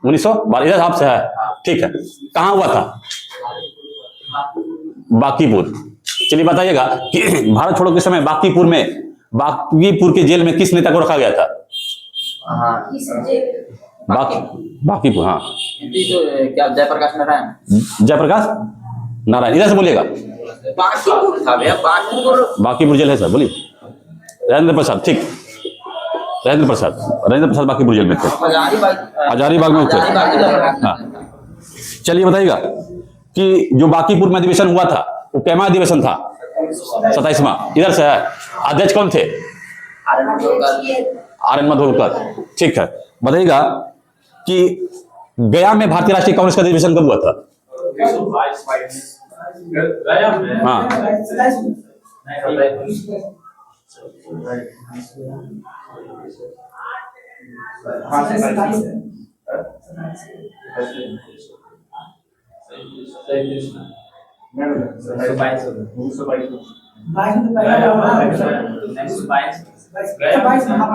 1912 इधर आपसे है, ठीक है। कहाँ हुआ था? बांकीपुर। चलिए बताइएगा कि भारत छोड़ो के समय बांकीपुर के जेल में किस नेता को रखा गया था? बांकीपुर, हाँ। क्या जयप्रकाश नारायण? जयप्रकाश नारायण, इधर से बोलिएगा। बांकीपुर था भैया, बांकीपुर जेल है सर, बोलिए। राजेंद्र प्रसाद, ठीक। राजेंद्र प्रसाद बांकीपुर जेल में थे, हजारीबाग में थे। हाँ, चलिए बताइएगा कि जो बांकीपुर में अधिवेशन हुआ था वो कैमा अधिवेशन था? 27वां। इधर से है, अध्यक्ष कौन थे? आर.एन. मधुकर, ठीक है। बताइएगा कि गया में भारतीय राष्ट्रीय कांग्रेस का अधिवेशन कब हुआ था?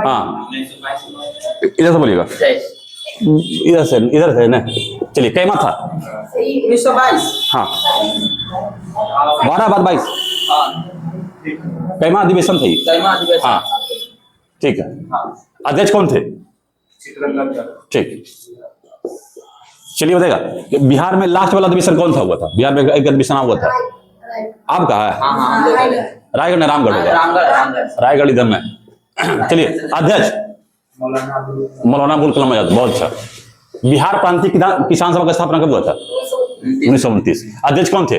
हाँ, इधर से बोलिएगा। इधर से ना, चलिए कैमा था? 1922। हाँ, 12/22 कैमा अधिवेशन थी। हाँ, ठीक है। अध्यक्ष कौन थे? ठीक। चलिए बताएगा कि बिहार में लास्ट वाला अधिवेशन कौन था हुआ था? बिहार में एक अधिवेशन हुआ था, आपका है? रायगढ़ ने, रामगढ़ होगा, रायगढ़ इधर में। चलिए, अध्यक्ष मौलाना अबुल कलाम आजाद, बहुत अच्छा। बिहार प्रांतीय किसान सभा का स्थापना कब हुआ था? 1929। अध्यक्ष कौन थे?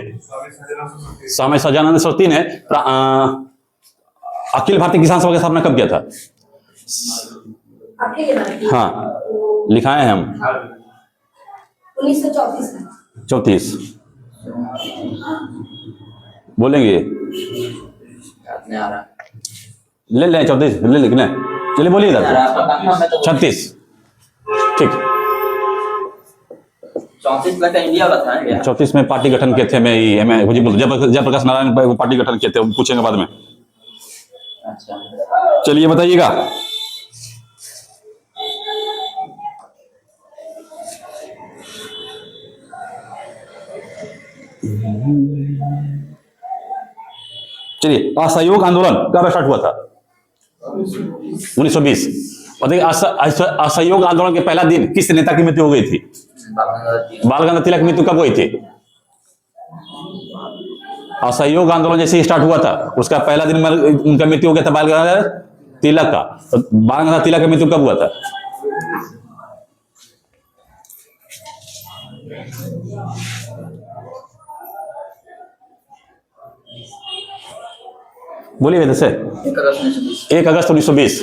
स्वामी सच्चिदानंद सरस्वती ने अखिल भारतीय किसान सभा की स्थापना कब किया था? हाँ, लिखाए हैं हम, 1934। बोलेंगे? ले लें 34, ले लें। चलिए बोलिए 36, ठीक। 34 में पार्टी गठन किए थे। मैं जयप्रकाश नारायण पार्टी गठन किए थे, पूछेंगे बाद में। चलिए बताइएगा चलिए असहयोग आंदोलन कब स्टार्ट हुआ था? 1920। बताइए असहयोग आंदोलन के पहला दिन किस नेता की मृत्यु हो गई थी? बाल गंगाधर तिलक की मृत्यु कब हुई थी? असहयोग आंदोलन जैसे ही स्टार्ट हुआ था उसका पहला दिन उनका मृत्यु हो गया था, बाल गंगाधर तिलक का। तो बाल गंगाधर तिलक की मृत्यु कब हुआ था? बोलिए वैसे से। 1 अगस्त 1920।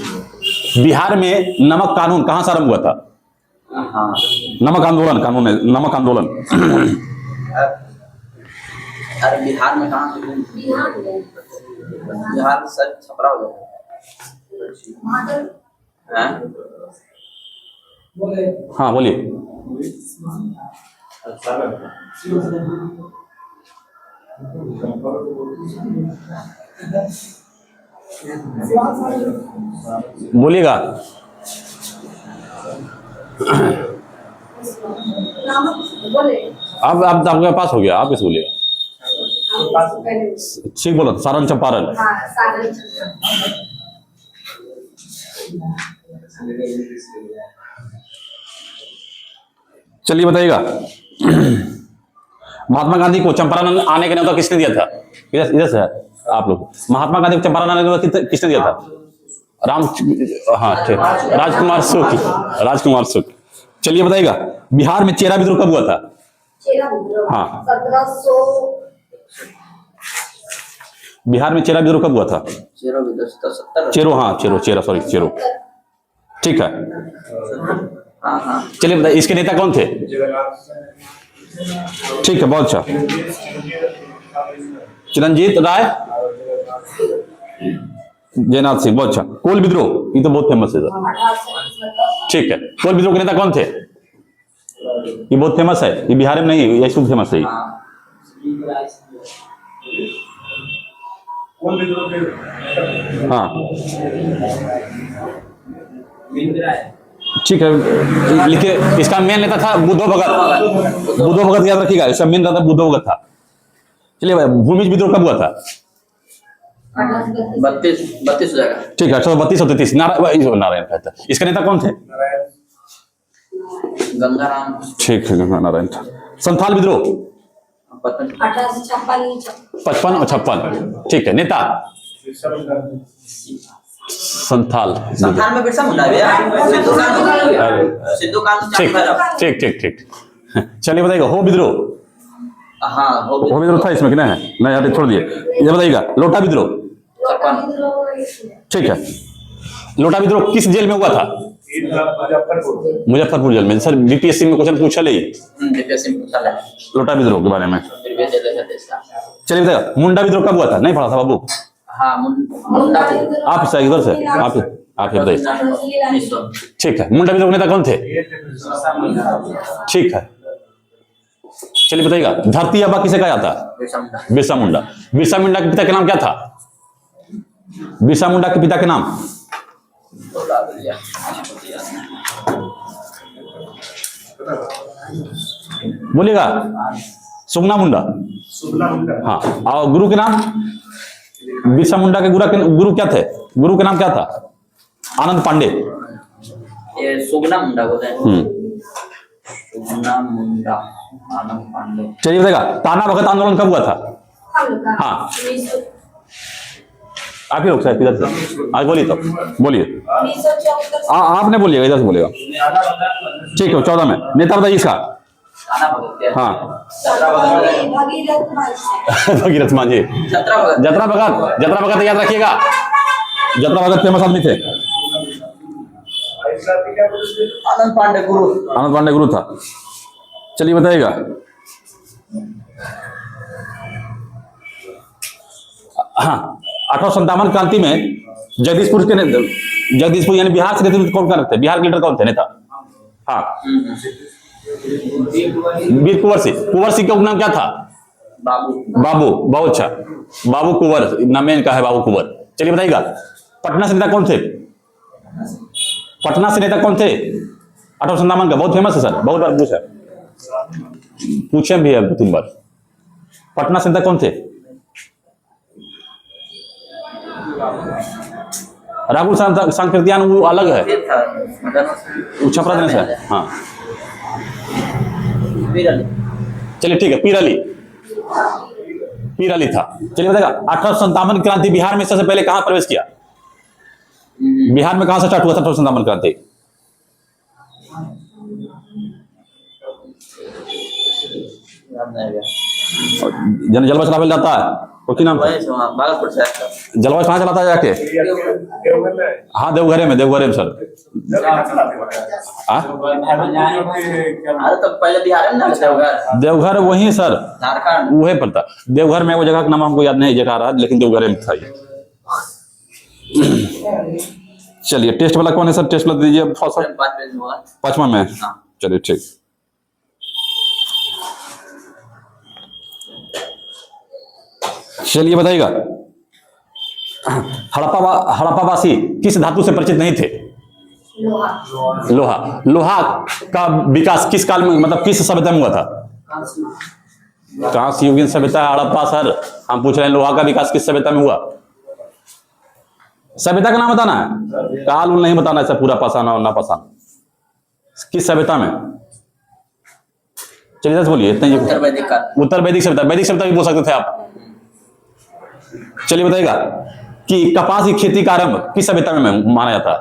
बिहार में नमक कानून कहां से आरंभ हुआ था? नमक आंदोलन, नमक आंदोलन। अरे बिहार में कहाँ से? बिहार सर छपरा हो गया। हाँ बोलिए। बोलिएगा। अब आपके पास हो गया, आप कैसे बोलिएगा? ठीक बोलो, सारण चंपारण। चलिए बताइएगा महात्मा गांधी को चंपारण आने का न्योता किसने दिया था? इधर से आप लोग। महात्मा गांधी को चंपारण आने का न्योता किसने दिया था? हाँ ठीक, राजकुमार सुख। चलिए बताइएगा बिहार में चेरा विद्रोह कब हुआ था? हाँ, बिहार में चेरा विद्रोह कब हुआ था? चेरो। ठीक है। चलिए बताइए इसके नेता कौन थे? ठीक है, बहुत अच्छा। चिरंजीत राय, जयनाथ सिंह, बहुत अच्छा। कोल विद्रोह, ये तो बहुत फेमस है सर। ठीक है, कोल विद्रोह के नेता कौन थे? ये बहुत फेमस है, ये बिहार में नहीं, ये शुभ फेमस है। हाँ ठीक है, लिखिए। इसका मेन नेता था बुद्धो भगत। बुद्धो भगत याद रखिएगा, इसका मेन नेता बुद्धो भगत था। चलिए भाई, भूमिज विद्रोह कब हुआ था? 32 हो जाएगा। ठीक है, 1832 और 33। नारायण कहता है। इसका नेता कौन थे? गंगाराम। ठीक है, गंगा नारायण था। संथाल विद्रोह 55 और 56। ठीक है, नेता संथाल में बिरसा मुंडा भैया। सिद्धू कानू। ठीक ठीक ठीक ठीक। चलिए बताइएगा, हो विद्रोह। हाँ, हो विद्रोह था इसमें कि नहीं है? नहीं यार, छोड़ दिए। ये बताइएगा, लोटा विद्रोह। ठीक है, लोटा विद्रोह किस जेल में हुआ था? मुजफ्फरपुर जेल में। सर बीपीएससी में क्वेश्चन पूछा ले लोटा विद्रोह के बारे में। चलिए बताइएगा, मुंडा विद्रोह कब हुआ था? नहीं पढ़ा था बाबू? हाँ, मुंडा। आप सर इधर से आप बताइए। ठीक है, मुंडा विद्रोह नेता कौन थे? ठीक है, चलिए बताइएगा, धरती आबा किसे कहा जाता? बिरसा मुंडा। बिरसा मुंडा के पिता का नाम क्या था? बिरसा मुंडा के पिता के नाम? बोलिएगा। सुगना मुंडा। हाँ, और गुरु के नाम? बिरसा मुंडा के गुरु क्या थे? गुरु के नाम क्या था? आनंद पांडे। ये सुगना मुंडा बोलते हैं। सुगना मुंडा, आनंद पांडे। चलिए बताइएगा, ताना भगत आंदोलन कब हुआ था? हाँ, आप ही लोग साहब इधर से आज बोलिए, तो बोलिए। आपने बोलिएगा, इधर से बोलिएगा। ठीक है, 14 में। नेता बताइए इसका। हाँ, भगीरथ मान जी। जतरा भगत याद रखिएगा। जतरा भगत फेमस आदमी थे। आनंद पांडे गुरु था। चलिए बताइएगा, हाँ, 1857 क्रांति में जगदीशपुर यानी बिहार से नेतृत्व कौन कर रहे थे? बिहार के लीडर कौन थे नेता? हाँ, वीर कुंवर सिंह। कुंवर सिंह का उपनाम क्या था? बाबू। बहुत अच्छा, बाबू कुंवर नाम इनका है, बाबू कुंवर। चलिए बताइएगा, पटना से नेता कौन थे? पटना से नेता कौन थे 1857 का? बहुत फेमस है सर, बहुत बार पूछे भी है 2-3 बार। पटना से नेता कौन थे? राहुल सांकृत्यान वो अलग है, छपरा देने से। हाँ, चलिए ठीक है, पीर अली था। चलिए बताएगा, 1857 क्रांति बिहार में सबसे पहले कहां प्रवेश किया? बिहार में कहां से स्टार्ट हुआ था 1857 क्रांति? जलवा चलावे जाता है वो की नाम? जलवा कहाँ चलाता है जाके? हाँ, देवघरे में सर। पहले बिहार में देवघर वही सर, वही पड़ता। देवघर में वो जगह का नाम हमको याद नहीं, जगह रहा, लेकिन देवघरे में था ये। चलिए, टेस्ट वाला कौन है सर? टेस्ट वाला दीजिए। 5वां में। चलिए ठीक। चलिए बताइएगा, हड़प्पावासी किस धातु से परिचित नहीं थे? लोहा का विकास किस काल में, मतलब किस सभ्यता में हुआ था? कांस्य युगीन सभ्यता हड़प्पा। सर हम पूछ रहे हैं, लोहा का विकास किस सभ्यता में हुआ? सभ्यता का नाम बताना है, काल नहीं बताना है, पूरा पाषाण और ना पाषाण। किस सभ्यता में? चलिए बोलिए। उत्तर वैदिक सभ्यता। वैदिक सभ्यता भी बोल सकते थे आप। चलिए बताइएगा कि कपास की खेती का आरंभ किस सभ्यता में माना जाता है?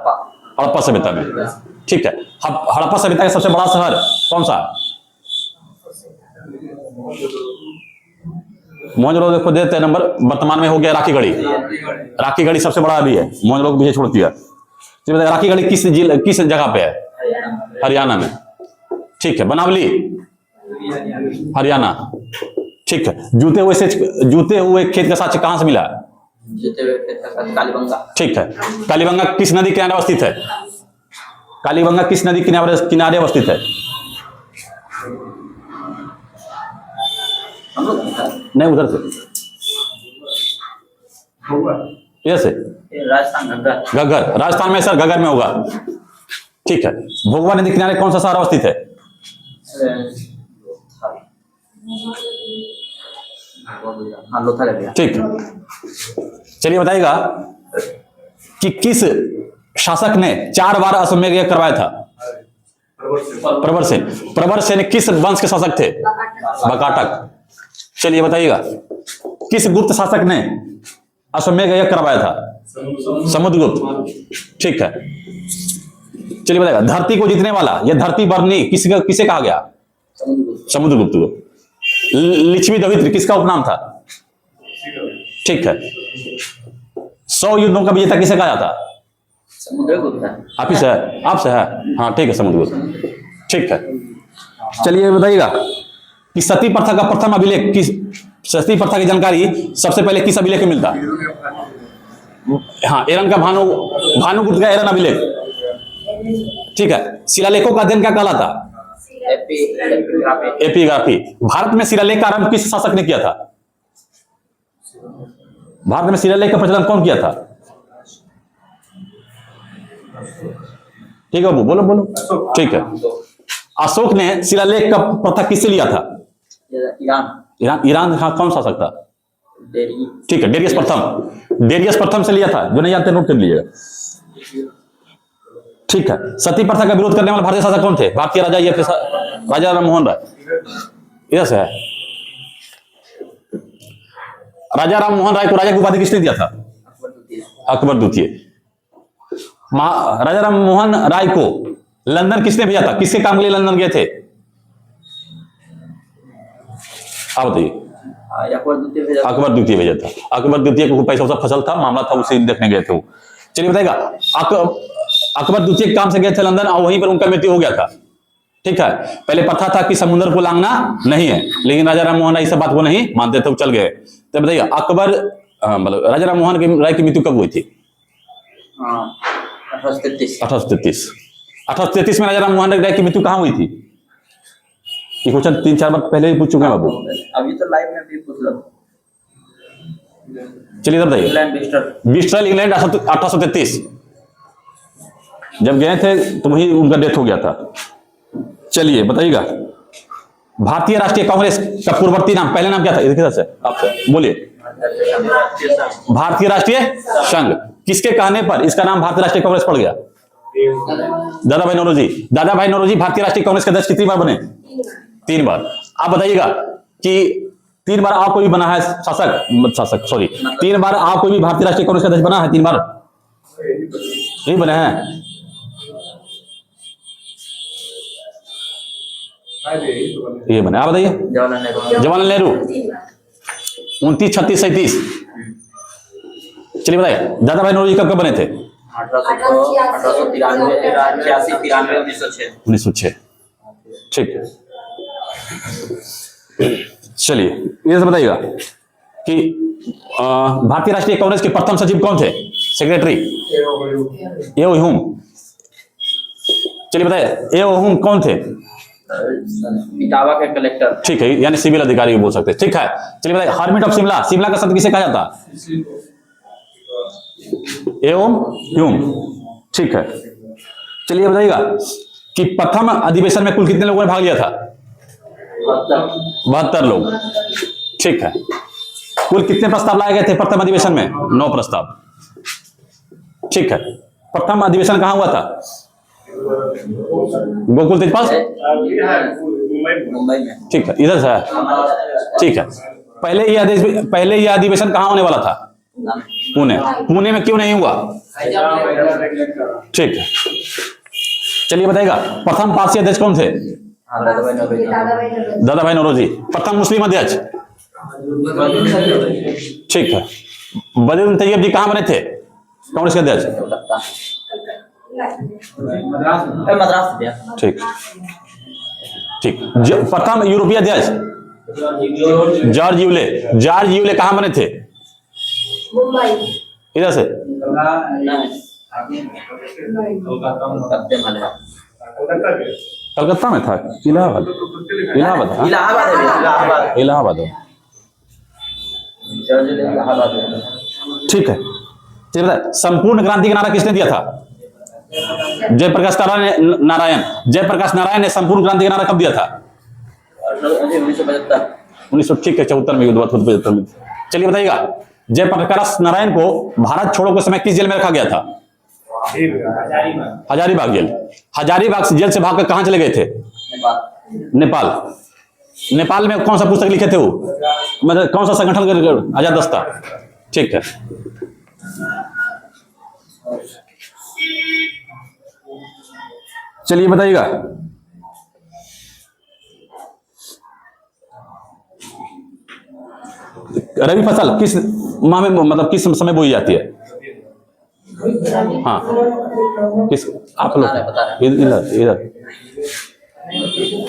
हड़प्पा सभ्यता में। ठीक है, हड़प्पा सभ्यता का सबसे बड़ा शहर कौन सा? मोहनजोदड़ो। देखो देते हैं नंबर, वर्तमान में हो गया राखीगढ़ी सबसे बड़ा अभी है, मोहनजोदड़ो को पीछे छोड़ दिया। चलिए बताइए, राखीगढ़ी किस जगह पे है? हरियाणा में। ठीक है, बनावली हरियाणा। ठीक है, जूते हुए खेत का साक्ष्य कहां से मिला? कालीबंगा। ठीक है, कालीबंगा किस नदी किनारे अवस्थित है? कालीबंगा किस नदी किनारे अवस्थित है? नहीं, उधर से, इधर से। राजस्थान घग्गर। राजस्थान में सर, घग्गर में होगा। ठीक है। भोगवा नदी किनारे कौन सा शहर अवस्थित है? हाँ लोथल है भैया। ठीक है। चलिए बताइएगा कि किस शासक ने 4 बार अश्वमेध यज्ञ करवाया था? प्रवर सेन। प्रवर सेन किस वंश के शासक थे? बकाटक। चलिए बताइएगा किस गुप्त शासक ने अश्वमेध यज्ञ करवाया था? समुद्रगुप्त। ठीक है। चलिए बताइएगा धरती को जीतने वाला यह धरती बरनी किसे कहा गया? समुद्रगुप्त को। लिच्छवी दवित्र किसका उपनाम था? ठीक है। 100 युद्धों का विजेता किसे कहा जाता? समुद्रगुप्त। आप ही से है? आपसे है? हाँ ठीक है, समुद्रगुप्त। ठीक है। चलिए बताइएगा कि सती प्रथा का प्रथम अभिलेख किस, सती प्रथा की जानकारी सबसे पहले किस अभिलेख में मिलता? हाँ, एरन का भानुगुप्त का एरन अभिलेख। ठीक है। शिलालेखों का अध्ययन क्या कहलाता? एपिग्राफी। भारत में शिलालेख का आरंभ किस शासक ने किया था? भारत में शिलालेख का प्रचलन कौन किया था? ठीक है बाबू, बोलो बोलो। ठीक है। अशोक ने शिलालेख का प्रथा किससे लिया था? ईरान। हाँ, कौन शासक था? ठीक है, डेरियस प्रथम। डेरियस प्रथम से लिया था। जो नहीं जानते नोट कर लीजिएगा। ठीक है। सती प्रथा का विरोध करने वाले भारतीय शासक कौन थे? भारतीय राजा या राजा राम मोहन राय? इधर से है। राजा राम मोहन राय को राजा की उपाधि किसने दिया था? अकबर द्वितीय। राजा राम मोहन राय को लंदन किसने भेजा था? किसके काम के लिए लंदन गए थे? आप बताइए। अकबर द्वितीय भेजा था। अकबर द्वितीय को पैसा फसल था, मामला था, उसे देखने गए थे वो। चलिए बताइएगा अकबर द्वितीय काम से गए थे लंदन और वहीं पर उनका मृत्यु हो गया था। ठीक है। पहले प्रथा था कि समुद्र को लांघना नहीं है, लेकिन राजा राम मोहन राय इस बात को नहीं मानते थे, वो चल गए। तो बताइए अकबर मतलब राजा राम मोहन राय की मृत्यु कब हुई थी? 1833 में राजा राम मोहन राय की मृत्यु कहाँ हुई थी? ये क्वेश्चन 3-4 बार पहले ही पूछ चुके हैं बाबू। अभी तो लाइव में भी पूछ लो। चलिए इधर बताइए। ब्रिस्टल इंग्लैंड 1833 जब गए थे तो वही उनका डेथ हो गया था। चलिए बताइएगा भारतीय राष्ट्रीय कांग्रेस का पूर्ववर्ती नाम, पहले नाम क्या था? देखिए सर आप बोलिए। भारतीय राष्ट्रीय संघ। किसके कहने पर इसका नाम भारतीय राष्ट्रीय कांग्रेस पड़ गया? दादा भाई नौरोजी। दादा भाई नौरोजी भारतीय राष्ट्रीय कांग्रेस के अध्यक्ष कितनी बार बने? 3 बार। आप बताइएगा कि 3 बार आप कोई भी बना है शासक सॉरी 3 बार आप कोई भी भारतीय राष्ट्रीय कांग्रेस का अध्यक्ष बना है? 3 बार नहीं बने हैं। ये बने। आप बताइए। जवाहरलाल नेहरू 29, 36, 37। चलिए बताइए दादा भाई नौरोजी कब बने थे? 1906। ठीक है। चलिए ये सब बताइएगा कि भारतीय राष्ट्रीय कांग्रेस के प्रथम सचिव कौन थे? सेक्रेटरी एओ ह्यूम। चलिए बताइए एओ ह्यूम कौन थे? इटावा के कलेक्टर। ठीक है, यानी सिविल अधिकारी बोल सकते हैं। ठीक है। चलिए बताइए हर्मिट ऑफ शिमला, शिमला का शब्द किसे कहा जाता? एओ ह्यूम। ठीक है। चलिए बताइएगा कि प्रथम अधिवेशन में कुल कितने लोगों ने भाग लिया था? 72 लोग। ठीक है। कुल कितने प्रस्ताव लाए गए थे प्रथम अधिवेशन में? 9 प्रस्ताव। ठीक है। प्रथम अधिवेशन कहां हुआ था? गोकुल तेजपाल मुंबई में। ठीक है, इधर से है। ठीक है। पहले यह अधिवेशन कहां होने वाला था? पुणे। पुणे में क्यों नहीं हुआ? ठीक है। चलिए बताइएगा प्रथम पारसी अध्यक्ष कौन थे? दादा भाई नौरोजी। प्रथम मुस्लिम अध्यक्ष? ठीक है। बदरुद्दीन तैयब जी कहां बने थे कांग्रेस के अध्यक्ष? मद्रास। ठीक ठीक। प्रथम यूरोपीय अध्यक्ष? George Yule. जॉर्ज यूले कहां बने थे? मुंबई। इधर से कलकत्ता में था। इलाहाबाद। इलाहाबाद। ठीक है। चलिए संपूर्ण क्रांति का नारा किसने दिया था? जयप्रकाश जयप्रकाश नारायण ने संपूर्ण क्रांति का नारा कब दिया था? 1975। 1900, ठीक है, 74 में युद्ध हुआ था, 75 में। चलिए बताइएगा, जयप्रकाश नारायण को भारत छोड़ो के समय किस जेल में रखा गया था? हजारीबाग जेल। हजारीबाग जेल से भागकर कहां चले गए थे? नेपाल। नेपाल में कौन सा पुस्तक लिखे थे वो, मतलब कौन सा संगठन? आजाद दस्ता। ठीक है, चलिए बताइएगा, रबी फसल किस माह में, मतलब किस समय बोई जाती है? हाँ, किस, आप लोग इधर इधर।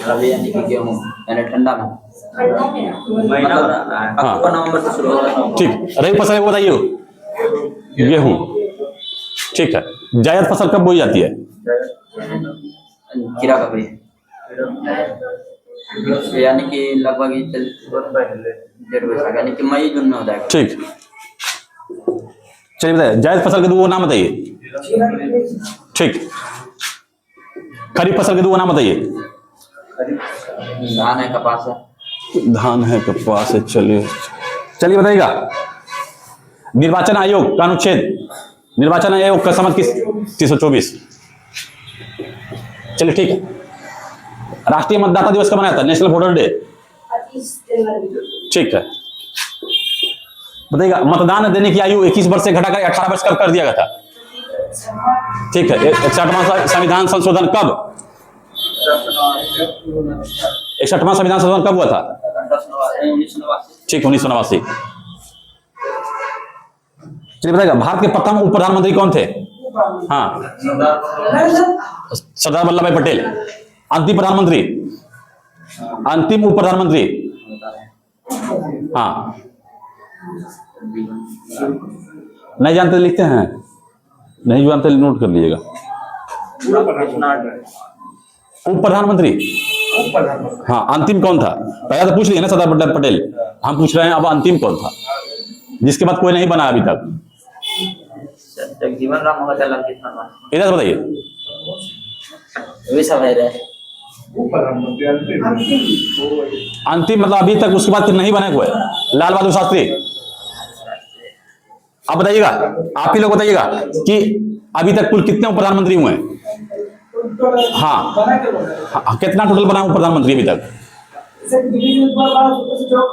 रबी यानी कि गेहूं, यानी ठंडा में। अक्टूबर नवंबर से शुरू होता है। ठीक, रबी फसल को बताइए। गेहूं, ठीक है। जायद फसल कब बोई जाती है? खीरा ककड़ी, यानी कि लगभग 1.5 यानी कि मई जून में हो जाएगा। ठीक, चलिए बताइए, जायद फसल के दो नाम बताइए। ठीक, खरीफ फसल के दो नाम बताइए। धान है, कपास है। धान है, कपास है। चलिए बताइएगा, निर्वाचन आयोग का अनुच्छेद, निर्वाचन आयोग का समझ किस? 324। चलिए ठीक है। राष्ट्रीय मतदाता दिवस कब मनाया था? National voter day. 25 जनवरी। ठीक है, बताइएगा, मतदान देने की आयु 21 वर्ष से घटाकर 18 वर्ष कब कर दिया गया था? ठीक है। 61वां संविधान संशोधन कब? 61वां संविधान संशोधन कब हुआ था? 1989। ठीक, 1989। चलिए बताइएगा, भारत के प्रथम उप प्रधानमंत्री कौन थे? हाँ, सरदार वल्लभ भाई पटेल। अंतिम प्रधानमंत्री, अंतिम उप प्रधानमंत्री? हाँ, नहीं जानते लिखते हैं, नहीं जानते नोट कर लीजिएगा। उप प्रधानमंत्री, हाँ, अंतिम कौन था? पहले तो पूछ लिया ना सरदार वल्लभ पटेल, हम पूछ रहे हैं अब अंतिम कौन था, जिसके बाद कोई नहीं बना अभी तक? जगजीवन राम होगा, इधर से बताइए। वैसा भाई रहे अंतिम मतलब अभी तक, उसके बाद फिर नहीं बने कोई? लाल बहादुर शास्त्री। आप बताइएगा, आप ही लोग बताइएगा कि अभी तक कुल कितने प्रधानमंत्री हुए हैं? हाँ, कितना टोटल बना हुआ प्रधानमंत्री अभी तक?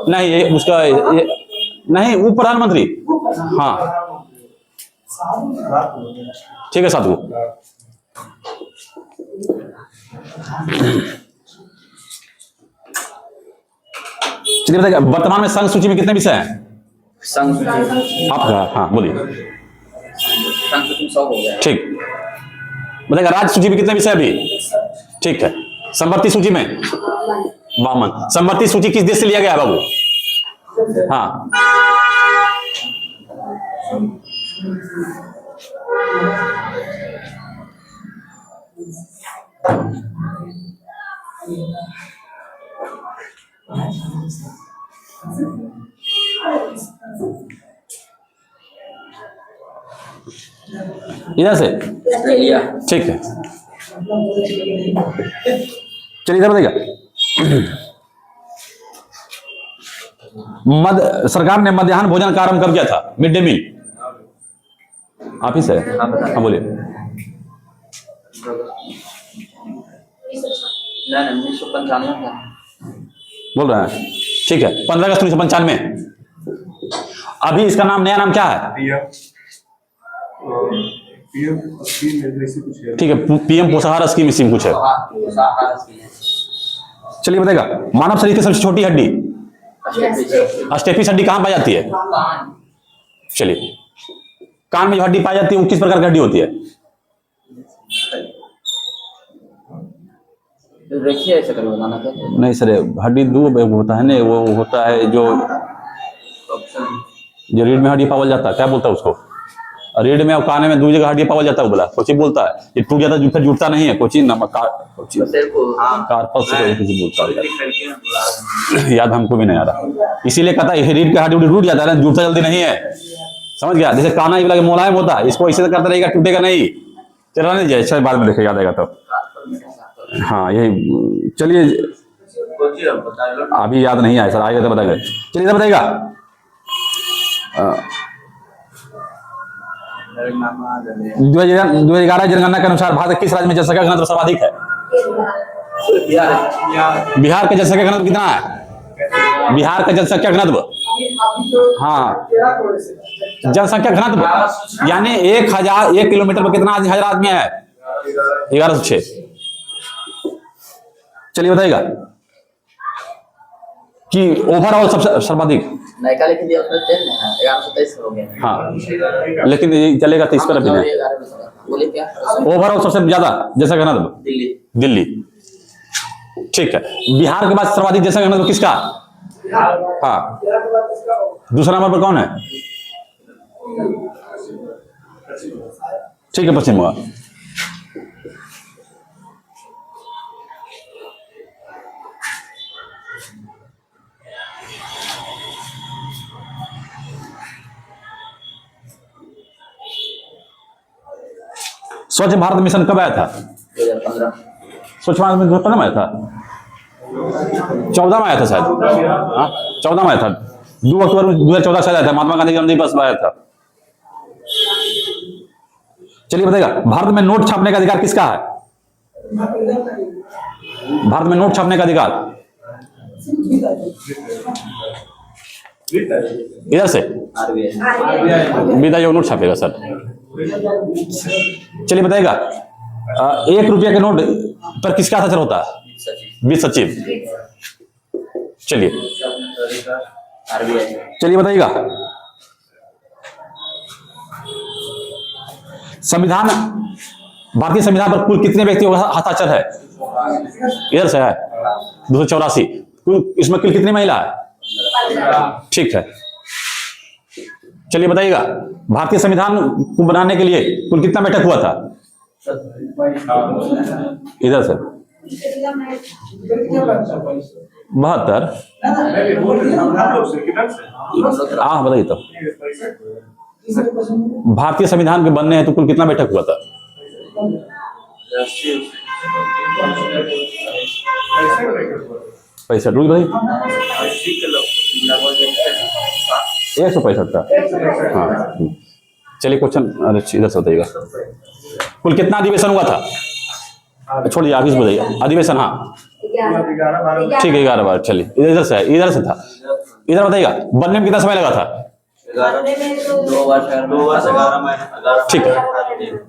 नहीं, ये उसका नहीं, उप प्रधानमंत्री। हाँ, ठीक है साधु। चलिए बताइए, वर्तमान में संघ सूची में कितने विषय हैं? संघ सूची आपका, हाँ बोलिए। संघ सूची 100 हो गया। ठीक, बताइएगा, राज्य सूची में कितने विषय अभी? ठीक है। संवर्ती सूची में? वामन। संवर्ती सूची किस देश से लिया गया है बाबू? हाँ, इधर से? ऑस्ट्रेलिया। ठीक है, चलिए इधर बताइएगा, सरकार ने मध्याह्न भोजन का आरंभ कब किया था? Mid day meal. आप ही से? हाँ बोलिए। 1995 था। बोल रहे हैं, ठीक है। 15 अगस्त 1995। अभी इसका नाम, नया नाम क्या है? ठीक है, पीएम पोषाहार स्कीम कुछ है। चलिए बताइएगा, मानव शरीर की सबसे छोटी हड्डी? स्टेपिस हड्डी कहां पाई जाती है? चलिए, कान में जो हड्डी पाई जाती है वो किस प्रकार की हड्डी होती है? देखिए, ऐसे कर बताना क्या? नहीं सर, हड्डी दो होता है ना, वो होता है जो रीढ़ में हड्डी पावल जाता है, क्या बोलता है उसको? रीढ़ में और कान में दो जगह हड्डी पावल जाता है, बोला कोची बोलता है, ये टूट जाता है फिर जुड़ता नहीं है, कोची नमक कोची कार्पस कुछ बोलता है, याद हमको भी नहीं आ रहा। इसीलिए कहता है रीढ़ की हड्डी टूट जाता है, जुड़ता जल्दी नहीं है, समझ गया? जैसे काना ये मुलायम होता है, इसको ऐसे करता रहेगा, टूटेगा नहीं, चला नहीं जाए, शायद बाद में देखे, याद आएगा तो। हाँ यही, चलिए अभी याद नहीं आया सर, आएगा तो बताएंगे। चलिए इधर बताइएगा। 2011 जनगणना के अनुसार भारत किस राज्य में जनसंख्या घनत्व सर्वाधिक है? बिहार का जनसंख्या घनत्व कितना है? बिहार का जनसंख्या घनत्व, हाँ जनसंख्या घनत्व यानी 1 किलोमीटर पर कितना हजार आदमी है? 1106। चलिए बताइएगा कि ओवरऑल सबसे सर्वाधिक। नायका लिख दिया उसमें 1123 हो गया। हाँ लेकिन ये चलेगा तो इस पर भी नहीं। बोले क्या? ओवरऑल सबसे ज्यादा जनसंख्या घनत्व दिल्ली। दिल्ली, ठीक है। बिहार के बाद सर्वाधिक जनसंख्या घनत्व किसका? हाँ दूसरा नंबर पर कौन है? ठीक है पश्चिम बंगाल। स्वच्छ भारत मिशन कब आया था? 2015। स्वच्छ भारत मिशन 2015 में आया था? 14 में आया था शायद। हाँ 14 में आया था, 2 अक्टूबर 2014 शायद आया था, महात्मा गांधी जन्मदिन दिवस में आया था। चलिए बताइएगा, भारत में नोट छापने का अधिकार किसका है? भारत में नोट छापने का अधिकार इधर से विदा जो नोट छापेगा सर। चलिए बताइएगा, 1 रुपया के नोट पर किसका हस्ताक्षर होता है? वित्त सचिव। चलिए चलिए बताइएगा, संविधान, भारतीय संविधान पर कुल कितने व्यक्तियों का हस्ताक्षर है? इधर से है 284। इसमें कुल कितनी महिला है? ठीक है। चलिए बताइएगा, भारतीय संविधान को बनाने के लिए कुल कितना बैठक हुआ था? इधर से 72। हाँ बताइए तो, भारतीय संविधान के बनने हैं तो कुल कितना बैठक हुआ था? 65। रुक भाई 165 था। हाँ चलिए क्वेश्चन इधर से बताइएगा, कुल कितना अधिवेशन हुआ था? छोड़िए आगे से बताइए अधिवेशन। हाँ ठीक है 11 बार। चलिए इधर से है, इधर से था, इधर बताइएगा बनने में कितना समय लगा था? 2 ठीक है।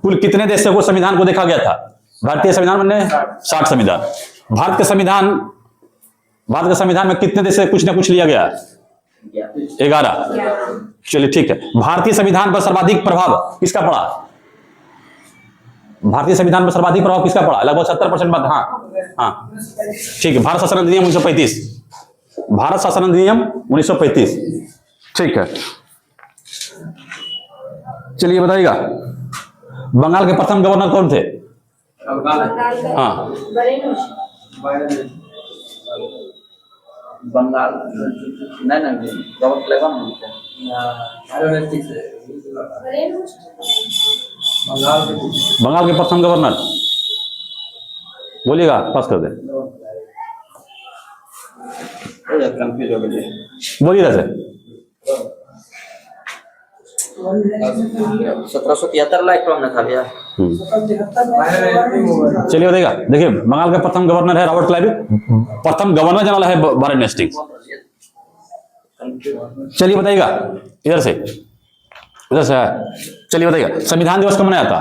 कुल कितने देशों को संविधान को देखा गया था? भारतीय संविधान बनने 60 संविधान। भारत के संविधान में कितने देश से कुछ ना कुछ लिया गया? 11। चलिए ठीक है। भारतीय संविधान पर सर्वाधिक प्रभाव किसका पड़ा? भारतीय संविधान पर सर्वाधिक प्रभाव किसका पड़ा? लगभग 70% मत। हाँ हाँ ठीक है। भारत शासन अधिनियम 1935। भारत शासन अधिनियम 1935। ठीक है। चलिए बताइएगा, बंगाल के प्रथम गवर्नर कौन थे? हाँ बंगाल नहीं गवर्नर लेगा बंगाल के प्रथम गवर्नर बोलिएगा, पास कर दे। कंफ्यूज हो गए। बोलिए से 1773 लाइक में था भैया। चलिए बताइएगा, देखिए बंगाल का प्रथम गवर्नर है रॉबर्ट क्लाइव, प्रथम गवर्नर जनरल है वारेन हेस्टिंग्स। चलिए बताइएगा, इधर से है। चलिए बताइएगा, संविधान दिवस कब मनाया था?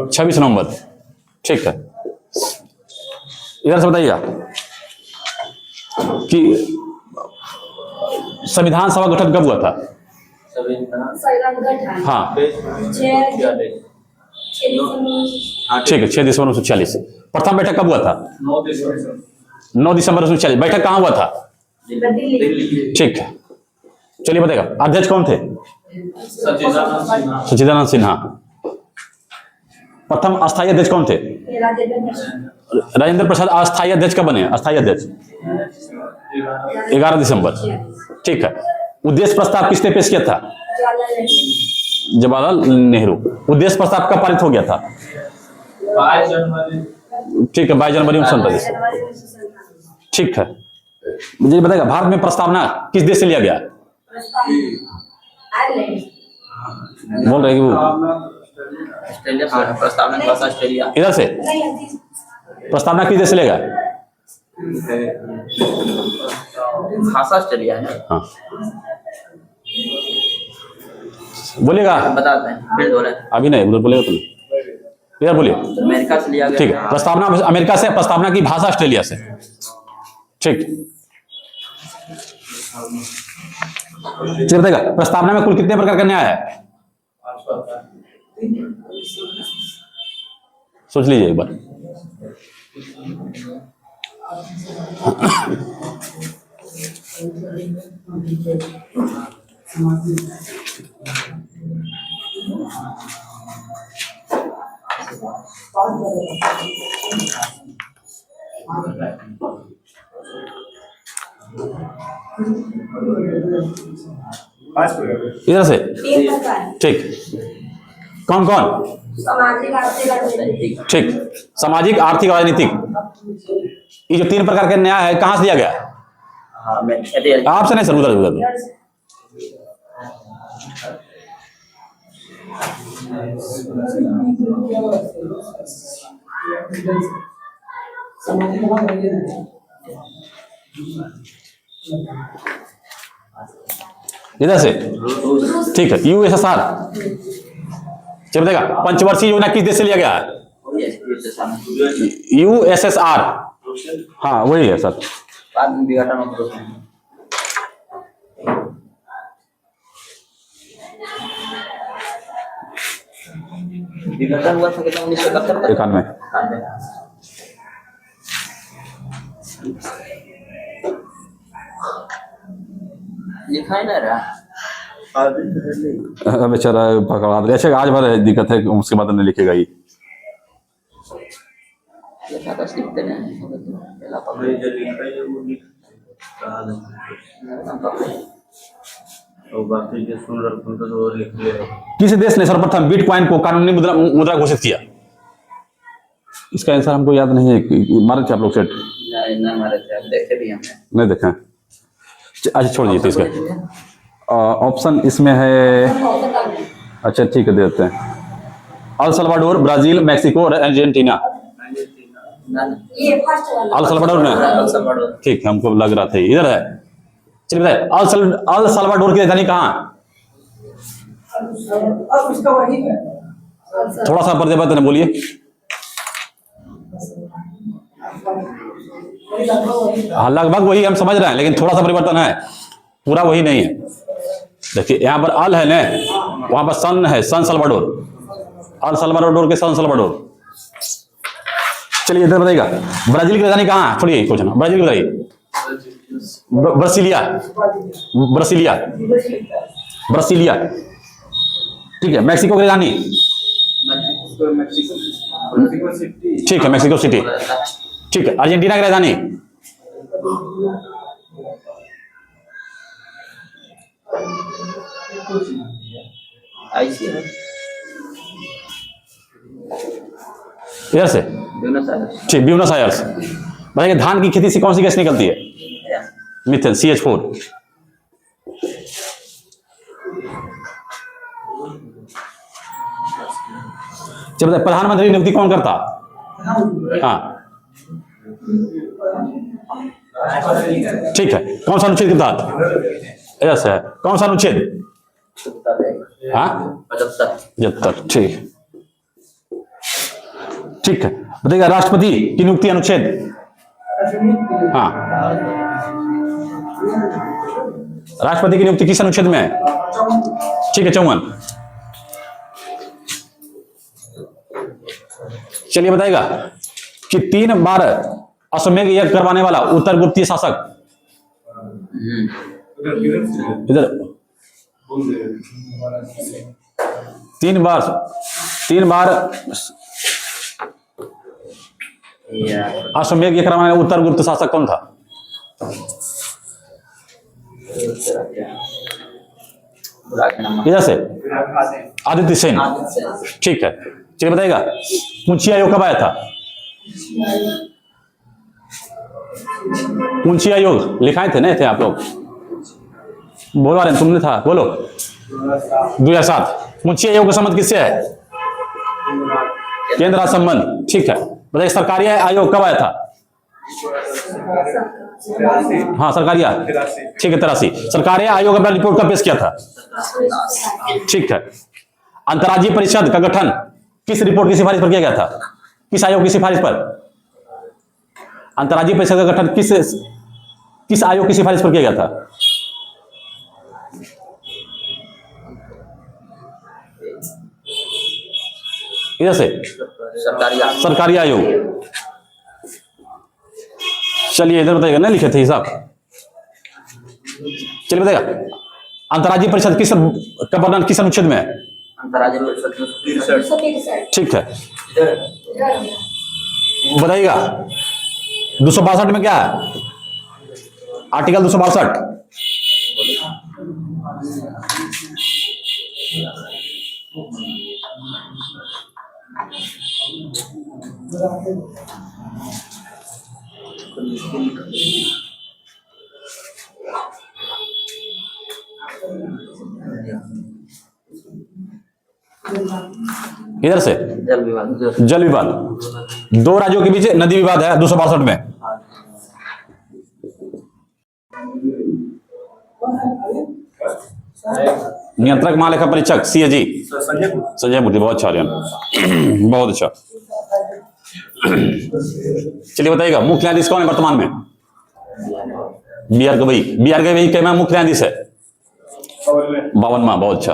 26 नवंबर। ठीक है। इधर से बताइएगा कि संविधान सभा गठन कब हुआ था? हाँ ठीक है 6 दिसंबर 1946। प्रथम बैठक कब हुआ था? 9 दिसंबर 1946। बैठक कहाँ हुआ था? ठीक है। चलिए बताइएगा, अध्यक्ष कौन थे? सच्चिदानंद सिन्हा। प्रथम अस्थायी अध्यक्ष कौन थे? राजेंद्र प्रसाद। अस्थायी अध्यक्ष कब बने? अस्थायी अध्यक्ष 11 दिसंबर। ठीक है। उद्देश्य प्रस्ताव किसने पेश किया था? जवाहरलाल नेहरू। उद्देश्य प्रस्ताव कब पारित हो गया था? 22 जनवरी ठीक है, 22 जनवरी 1947। जनवरी 1997। ठीक है, मुझे बताएगा भारत में प्रस्तावना किस देश से लिया गया? आयरलैंड। बोल रहे हैं कि वो ऑस्ट्रेलिया से प्रस्तावना के भाषा ऑस्ट्रेलिया। इधर से प्रस्तावना किस देश से लेगा? भाषा ऑस्ट्रेलिया है। हाँ, बोलिएगा। बताते हैं फिर बोले। अभी नहीं, उधर बोलेगा तुम, इधर बोलिए। अमेरिका से लिया गया। ठीक है, प्रस्तावना अमेरिका से, प्रस्तावना की भाषा ऑस्ट्रेलिया से। ठीक, चलिए बताएगा प्रस्तावना में कुल कितने प्रकार का न्याय है? सोच लीजिए एक बार। इधर से। 3 प्रकार। ठीक, कौन कौन? सामाजिक, आर्थिक और राजनीतिक। ठीक, सामाजिक, आर्थिक, राजनीतिक। ये जो 3 प्रकार के न्याय है कहां से लिया गया? हाँ, मैं आपसे नहीं सर, उधर उधर। इधर से। इधर से। ठीक है, यूएसएसआर। चलिए बताएगा पंचवर्षीय योजना किस देश से लिया गया है? यूएसएसआर। हाँ वही है सर। बाद में विघटन होता है। विघटन हुआ था कितना 1971 का? 91। लिखा ही ना रहा। बेचारा पकड़ा दिया। अच्छा, आज भर दिक्कत है, उसके बाद नहीं लिखेगा ये। लिखा तो लिखते नहीं पहला पकड़ जो लिखा है वो और बाकी जो सुन रखूं तो वो लिख ले। किस देश ने सर्वप्रथम बिटकॉइन को कानूनी मुद्रा घोषित किया? इसका आंसर हमको याद नहीं है। मारे थे आप लोग सेट? नहीं मारे थे, आप देखे भी हमने नहीं देखा। अच्छा छोड़ दीजिए इसका। ऑप्शन इसमें है। अच्छा ठीक है, देते हैं। अल सल्वाडोर, ब्राजील, मैक्सिको और अर्जेंटीना। ये फर्स्ट वाला। अल सल्वाडोर में। ठीक है, हमको लग रहा था इधर है। चलिए बताइए अल सल्वाडोर की राजधानी कहाँ? अब उसका वही है। थोड़ा सा पर्दे पर बोलिए। हाँ लगभग वही हम समझ रहे हैं, लेकिन थोड़ा सा परिवर्तन है, पूरा वही नहीं है। देखिए यहाँ पर अल है ना, वहां पर सन है, सन सल्वाडोर। अल सल्वाडोर के सन सल्वाडोर। चलिए इधर बताइएगा ब्राजील की राजधानी कहाँ है? छोड़िए कुछ ना, ब्राजील की राजधानी ब्रासिलिया। Brasilia, Brasilia. ठीक है, मैक्सिको की राजधानी? ठीक है, मैक्सिको सिटी। ठीक है, अर्जेंटीना की राजधानी? इधर से। ठीक, ब्यूनस आयर्स। बताइए धान की खेती से कौन सी गैस निकलती है? Methane, CH4। चलिए बताइए प्रधानमंत्री नियुक्ति कौन करता? हाँ ठीक है, कौन सा अनुच्छेद के तहत? ऐसा है, कौन सा अनुच्छेद? हाँ 75। ठीक, ठीक है। बताइएगा राष्ट्रपति की नियुक्ति अनुच्छेद? हाँ, राष्ट्रपति की नियुक्ति किस अनुच्छेद में है? ठीक है, 54। चलिए बताइएगा कि 3 बार अश्वमेध यज्ञ करवाने वाला उत्तर गुप्तीय शासक? इधर 3 बार अश्वमेध यज्ञ करवाने वाला उत्तर गुप्त शासक कौन था? इधर से आदित्य सेन, ठीक है। चलिए बताइएगा, पूंछी आयोग कब आया था? पूंछी आयोग लिखाए थे, नहीं थे आप लोग? बोलवा रहे तुमने था, बोलो। 2007। पूंछी आयोग का संबंध किससे है? केंद्र राज्य संबंध, ठीक है। बताइए सरकारी आयोग कब आया था? हाँ सरकारी, ठीक है 83। सरकारी आयोग अपना रिपोर्ट कब पेश किया था? ठीक है। अंतर्राज्यीय परिषद का गठन किस रिपोर्ट की सिफारिश पर किया गया था? किस आयोग की सिफारिश पर? अंतर्राज्यीय परिषद का गठन किस आयोग की सिफारिश पर किया गया था? इधर से सरकारी आयोग। चलिए इधर बताइएगा, नहीं लिखे थे हिसाब। चलिए बताइएगा, अंतर्राज्यीय परिषद का वर्णन किस अनुच्छेद में है? अंतर्राज्यीय परिषद, ठीक है। बताइएगा 262 में क्या है? आर्टिकल 262। इधर से जल विवाद, दो राज्यों के बीच नदी विवाद है 262 में। नियंत्रक महालेखा परीक्षक CAG संजय मूर्ति, बहुत अच्छा बहुत अच्छा। चलिए बताइएगा, मुख्य न्यायाधीश कौन है वर्तमान में? BR गवई। BR गवई क्या मुख्य न्यायाधीश है? 52वां, बहुत अच्छा।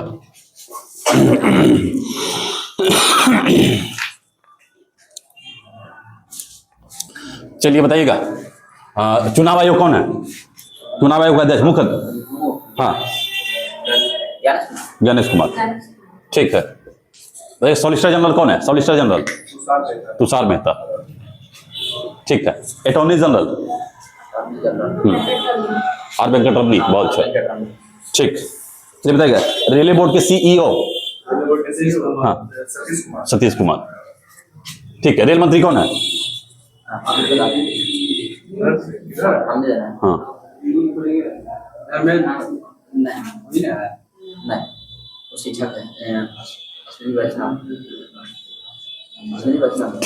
चलिए बताइएगा, चुनाव आयोग कौन है? चुनाव आयोग का अध्यक्ष मुख्य, हाँ गणेश कुमार, ठीक है। सॉलिसिटर जनरल कौन है? सॉलिसिटर जनरल तुषार मेहता, ठीक है। अटॉर्नी जनरल आर वेंकटरमणी, बहुत अच्छा, ठीक। चलिए बताइएगा, रेलवे बोर्ड के CEO? हाँ सतीश कुमार, ठीक है। रेल मंत्री कौन है? हाँ शिक्षक है, ठीक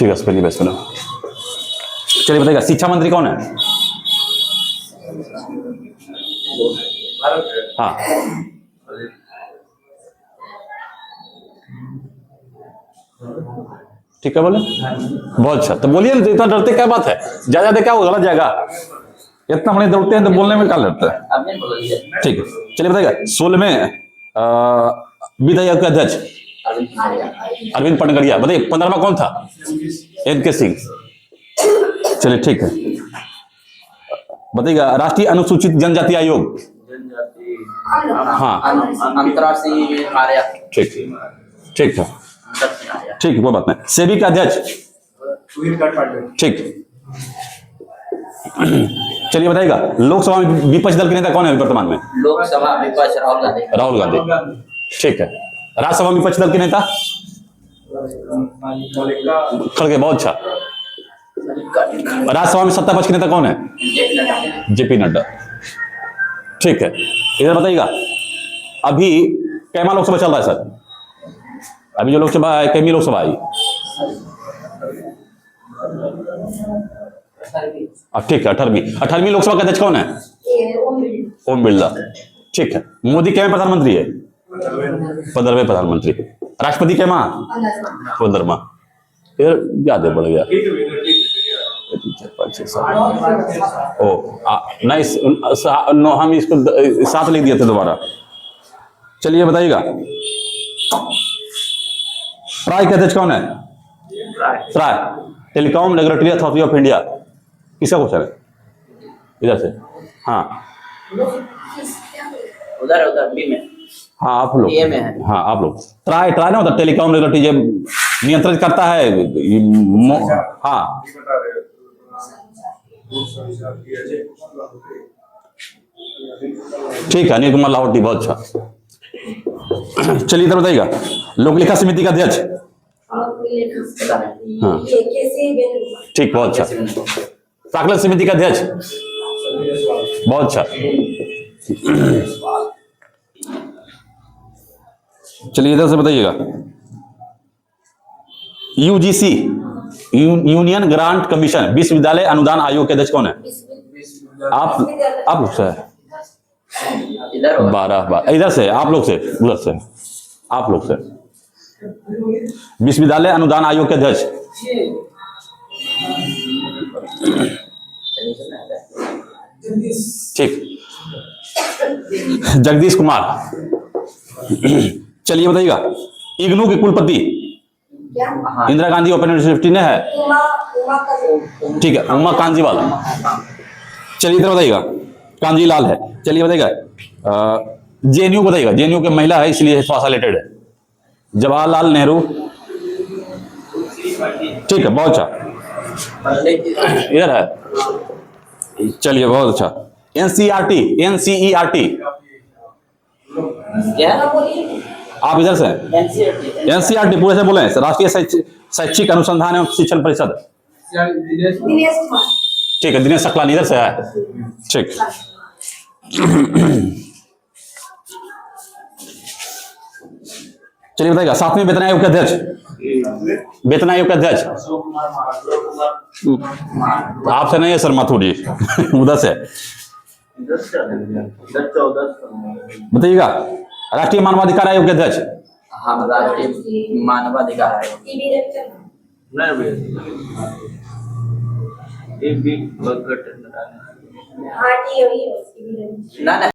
है, अश्विनी वैष्णव। चलिए बताइएगा, शिक्षा मंत्री कौन है? हाँ ठीक है, बोले बहुत अच्छा। तो बोलिए ना, इतना डरते क्या बात है? ज्यादा क्या होगा, गलत जाएगा। इतना बड़े दौड़ते हैं तो बोलने में क्या लगता है? ठीक है। चलिए बताइएगा, 16वें वित्त आयोग के अध्यक्ष अरविंद पनगड़िया। बताइए 15वां कौन था? NK सिंह, चलिए ठीक है। बताइएगा, राष्ट्रीय अनुसूचित जनजाति आयोग? हाँ अंतर्राष्ट्रीय आर्य, ठीक ठीक है, ठीक, कोई बात नहीं। सेबी का अध्यक्ष? ठीक। चलिए बताइएगा, लोकसभा में विपक्ष दल के नेता कौन है वर्तमान में? लोकसभा विपक्ष राहुल गांधी, ठीक है। राज्यसभा में विपक्ष दल के नेता? खड़गे, बहुत अच्छा। राज्यसभा में सत्ता पक्ष के नेता कौन है? JP नड्डा, ठीक है। इधर बताइएगा, अभी कैमा लोकसभा चल रहा है सर? अभी जो लोकसभा है, कैमी लोकसभा आई? ठीक है, 18वीं लोकसभा का अध्यक्ष कौन है? ओम बिरला, ठीक है। मोदी क्या प्रधानमंत्री है? 15वें प्रधानमंत्री। राष्ट्रपति क्या 15वां। याद है, बढ़ गया। हम इसको 7 लिख दिए थे दोबारा। चलिए बताइएगा, ट्राई के अध्यक्ष कौन है? Try, telecom regulatory authority of India. किसका क्वेश्चन है? इधर से, हाँ उधर बी में, हाँ आप लोग, हाँ आप लोग। ट्राई ना होता, टेलीकॉम रेगुलेटरी जो नियंत्रित करता है, हाँ ठीक है। अनिल कुमार लाहौटी, बहुत अच्छा। चलिए इधर बताइएगा, लोक लेखा समिति का अध्यक्ष। हाँ। ये कैसे बेन ठीक, बहुत अच्छा। प्राक्कलन समिति का अध्यक्ष। बहुत अच्छा। चलिए इधर से बताइएगा, यूजीसी यूनियन ग्रांट कमीशन विश्वविद्यालय अनुदान आयोग के अध्यक्ष कौन है? आप लोग से इधर होगा। 12 इधर से, आप लोग से, उधर से, आप लोग से। विश्वविद्यालय अनुदान आयोग के अध्यक्ष। ठीक, जगदीश कुमार। चलिए बताइएगा, इग्नू के कुलपति क्या हाँ। इंदिरा गांधी ओपन यूनिवर्सिटी ने है। उमा उमा का ठीक है, उमा कांजीवाल। चलिए इधर बताइएगा, कांजीलाल है। चलिए बताइएगा, जेएनयू बताइएगा, जेएनयू के महिला है इसलिए थोड़ा सा रिलेटेड है। जवाहरलाल नेहरू। ठीक है, बहुत अच्छा। इधर है। चलिए बहुत अच्छा। एनसीईआरटी, एनसीईआरटी क्या? बोलिए आप इधर से। एनसीईआरटी एनसीईआरटी पूरे से बोले, राष्ट्रीय शैक्षिक अनुसंधान एवं शिक्षण परिषद। दिनेश कुमार ठीक है, दिनेश सकलानी इधर से है। ठीक। चलिए बताइएगा, 7वें वेतन आयोग के अध्यक्ष। वेतन आयोग के अध्यक्ष आपसे नहीं है सर, माथुर जी। उधर से बताइएगा, राष्ट्रीय मानवाधिकार आयोग के अध्यक्ष। हाँ, राष्ट्रीय मानवाधिकार आयोग। टीवी रखना हाँ ठीक है ना ना